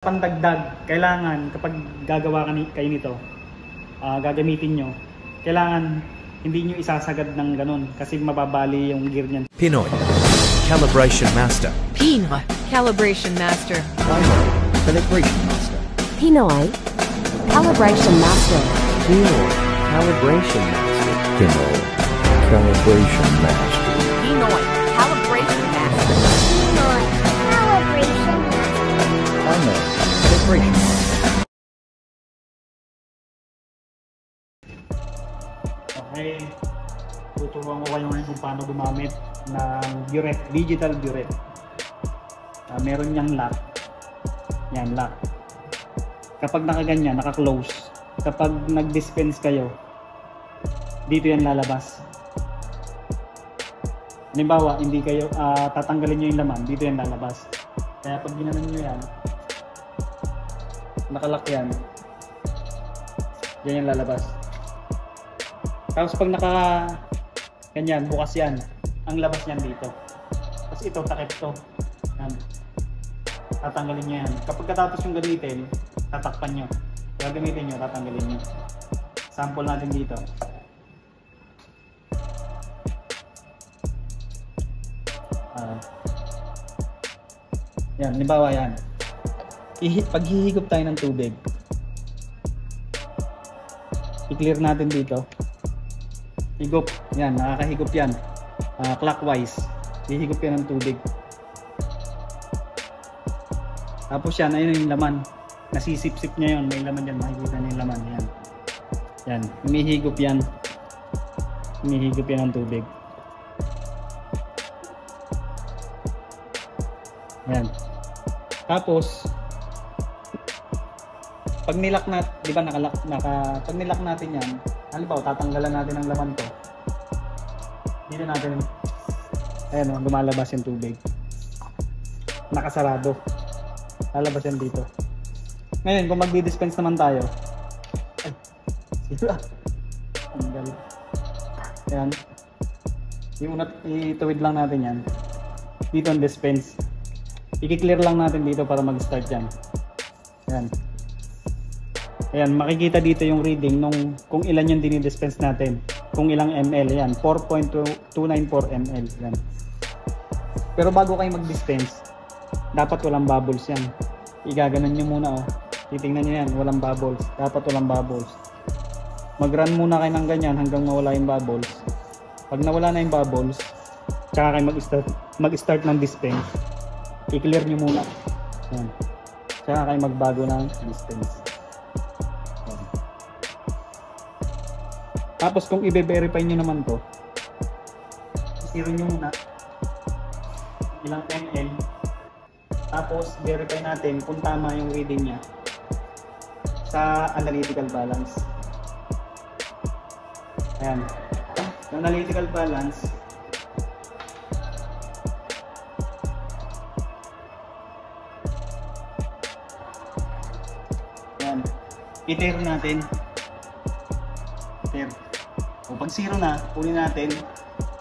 Pandagdag, kailangan kapag gagawa kayo nito, gagamitin nyo, kailangan hindi nyo isasagad ng ganun kasi mababali yung gear nyan. Pinoy Calibration Master. Pinoy Calibration Master. Pinoy Calibration Master. Pinoy Calibration Master. Pinoy Calibration Master. Pinoy Calibration Master. Pinoy Calibration Master. Pinoy Calibration Master. Pinoy Calibration Master. Okay, tuturuan ko kayo ngayon kung paano gumamit ng burette, digital burette. Meron niyang lock. Yan, lock. Kapag nakaganyan, naka-close. Kapag nag-dispense kayo, dito yan lalabas. Halimbawa, hindi kayo tatanggalin nyo yung laman, dito yan lalabas. Kaya pag ginanon nyo yan, nakalock yan, yan yung lalabas. Tapos pag ganyan, bukas yan, ang labas niyan dito. Tapos ito, takip to. Yan. Tatanggalin nyo yan. Kapag katapos yung gamitin, tatakpan nyo. Kaya gamitin nyo, tatanggalin nyo. Sample natin dito. Yan, halimbawa yan. Pag hihigop tayo ng tubig, i-clear natin dito. Higop, yan, nakakahigop yan. Clockwise, hihigop yan ng tubig. Tapos yan, ayun yung laman. Nasisip-sip niya yun, may laman dyan, makikita niya yung laman. Yan, yan, humihigop yan. Humihigop yan ng tubig. Yan. Tapos, pag nilak natin, di ba pag nilak natin yan, halimbawa tatanggalan natin ang laman to. Dito natin, ayan o, lumalabas yung tubig. Nakasarado. Lalabas yan dito. Ngayon, kung magdi-dispense naman tayo, ay, sila. Tanggal. Ayan. Ituwid lang natin yan. Dito ang dispense. I-clear lang natin dito para mag-start yan. Ayan. Ayan, makikita dito yung reading nung kung ilan yung dinidispense natin. Kung ilang ml, yan, 4.294 ml. Yan. Pero bago kayo mag-dispense, dapat walang bubbles yan. Igaganon nyo muna, oh. Titingnan nyo yan, walang bubbles. Dapat walang bubbles. Mag-run muna kayo ng ganyan hanggang mawala yung bubbles. Pag nawala na yung bubbles, tsaka kayo mag-start ng dispense. I-clear nyo muna. Yan. Tsaka kayo magbago ng dispense. Tapos kung i-verify nyo naman to, zero nyo muna ilang ml. Tapos verify natin kung tama yung reading nya sa analytical balance. Ayan. Yung analytical balance, ayan, i-tear natin. O pag zero na, kunin natin,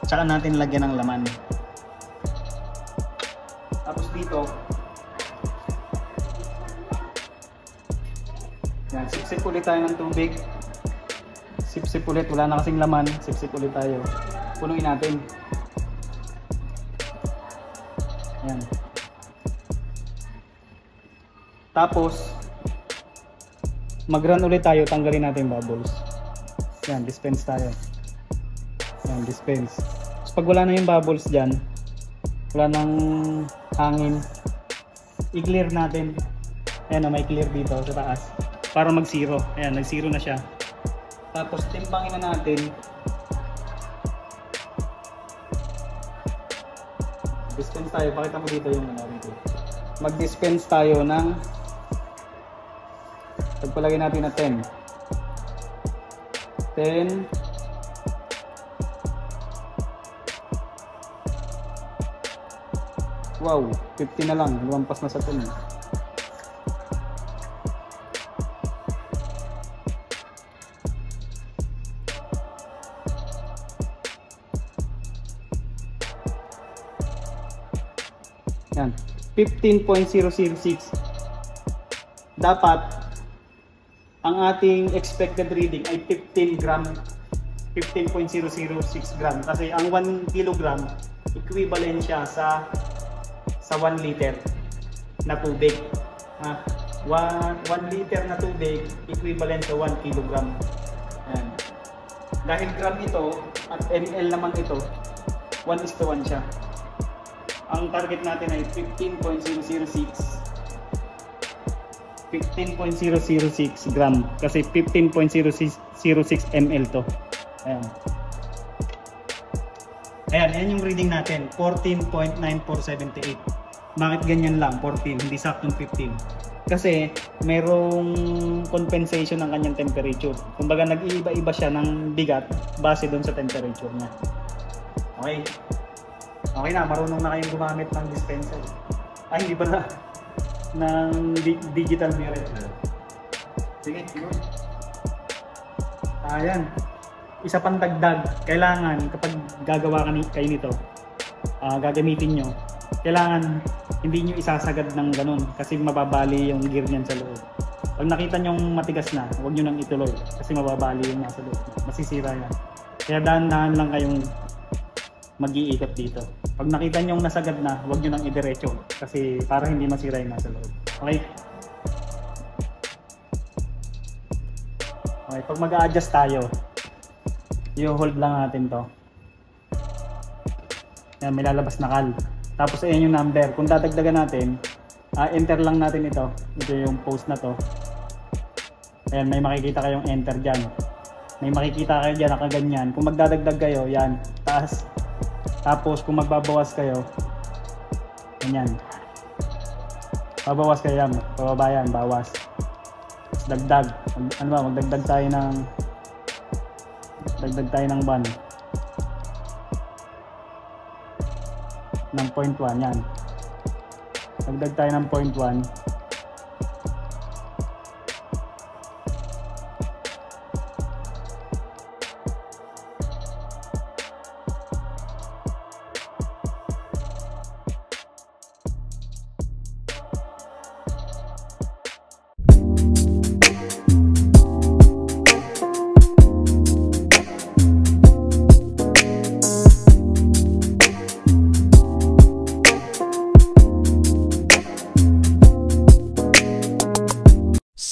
tsaka natin lagyan ng laman. Tapos dito, yan, sip-sip ulit tayo ng tubig. Sip-sip ulit, wala na kasing laman, sip-sip ulit tayo. Punuin natin. Yan. Tapos, mag-run ulit tayo, tanggalin natin yung bubbles. Yan, dispense tayo. Yan, dispense. So, pag wala na yung bubbles dyan, wala nang hangin, i-clear natin. Ayan o, may clear dito sa taas. Para mag-zero. Ayan, nag-zero na siya. Tapos, timbangin na natin. Dispense tayo. Pakita mo dito yung dito. Mag-dispense tayo ng, pagpalagay natin na 10. 10. Wow, 50 na lang. Lumampas na sa 10. Yan. 15.006. dapat ang ating expected reading ay 15 gram, 15.006 gram. Kasi ang 1 kilogram, equivalent siya sa 1 liter na tubig. 1 liter na tubig, equivalent sa 1 kilogram. Ayan. Dahil gram ito at ml naman ito, 1:1 siya. Ang target natin ay 15.006 gram kasi 15.006 ml to. Ayan. Ayan yung reading natin, 14.9478. Bakit ganyan lang, 14, hindi saktong 15? Kasi merong compensation ng kanyang temperature. Kumbaga nag-iiba-iba siya ng bigat base doon sa temperature niya. Okay. Okay na, marunong na kayong gumamit ng dispenser. Ay, hindi ba na? Ng digital mirror. Sige, yun. Ayan. Isa pang dagdag, kailangan kapag gagawa kayo nito, gagamitin nyo, kailangan hindi nyo isasagad ng ganun kasi mababali yung gear niyan sa loob. Pag nakita nyo matigas na, huwag nyo nang ituloy kasi mababali yung nasa loob. Masisira yan. Kaya dahan-dahan lang kayong mag-iikot dito. Pag nakita nyo nasagad na, huwag nyo nang idiretso kasi para hindi masira yung nasa loob. Okay? Okay, pag mag-a-adjust tayo, i-hold lang natin to. Yan, may lalabas na kal. Tapos ayan yung number. Kung dadagdagan natin, enter lang natin ito. Ito yung post na to. Ayan, may makikita kayong enter dyan. May makikita kayo dyan nakaganyan. Kung magdadagdag kayo, yan, taas. Tapos kung magbabawas kayo, ganyan. Babawas kayo yan, pababa yan, bawas. Dagdag. Ano ba, magdagdag tayo ng 1 ng 0.1 yan. Dagdag tayo ng 0.1.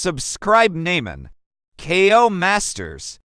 Subscribe Naaman, KO Masters.